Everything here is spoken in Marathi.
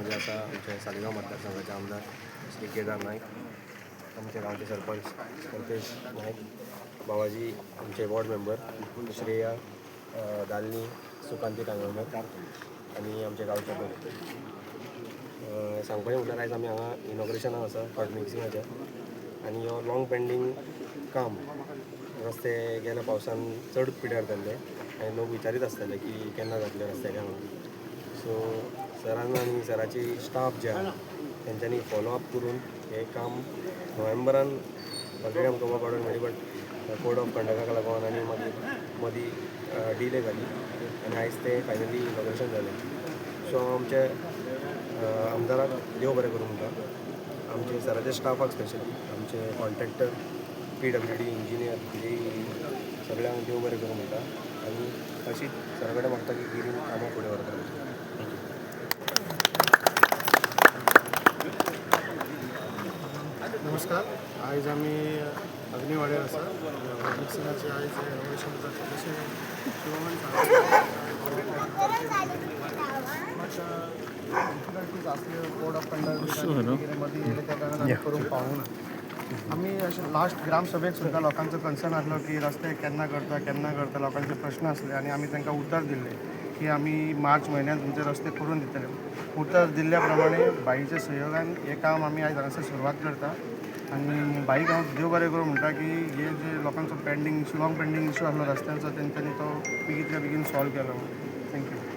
हाजीर आसा आमचे सालिगांव मतदारसंघाचे आमदार श्री केदार नायक, आमचे गांवचे सरपंच कल्पेश नायक, बाबाजी आमचे वॉर्ड मेंबर श्रेया दालनी, सुकांती कांगवणकर आनी आमचे गांवचे लोक. सांगपाचें म्हटल्यार आयज आमी हांगा इनॉग्रेशनाक आसा हॉट मिक्सिंगाच्या आनी हो लॉंग पेंडींग काम. रस्ते गेल्या पावसान चड पिड्यार जाल्ले आनी लोक विचारीत आसतले की केन्ना जातले रस्ते काय म्हणून. सो सरान आनी सराची स्टाफ जे आहा तेंच्यांनी फॉलो अप करून हें काम नोव्हेंबरान ऑलरेडी आमकां वर्क ऑर्डर मेळ्ळी, बट कोड ऑफ कंडक्टाक लागून आनी मागीर मदीं डिले जाली आनी आयज तें फायनली इनॉग्रेशन जालें. सो आमचे आमदाराक देव बरें करूं म्हणटा, आमचे सराच्या स्टाफाक स्पेशली, आमचे कॉन्ट्रॅक्टर, PWD इंजिनियर, सगळ्यांक देव बरें करूं म्हणटा आनी अशीच सरा कडेन मागता की गिरीन कामां फुडें व्हरता. नमस्कार. आयज आमी अग्निवाड्यार आसा मिक्सिंगाचे आयज इनॉग्रेशन जाता तशें शिवमन डिफिकल्टीज आसल्यो कोड ऑफ कंडक्ट मदीं येयले त्या कारणान आमी करूंक पावूंक ना. आमी अशें लास्ट ग्रामसभेक सुद्दां लोकांचो कन्सर्न आसलो की रस्ते केन्ना करता लोकांचे प्रश्न आसले आनी आमी तांकां उतर दिल्लें की आमी मार्च म्हयन्यांत तुमचे रस्ते करून दितले. उतर दिल्ल्या प्रमाणे बाईच्या सहयोगान हें काम आमी आयज हांगासर सुरवात करता आनी बाईक हांव देव बरें करूं म्हणटा की हे जे लोकांचो pending issue, long pending issue आसलो रस्त्याचो तेंच्यांनी तो बेगींतल्या बेगीन सॉल्व केलो. थँक्यू.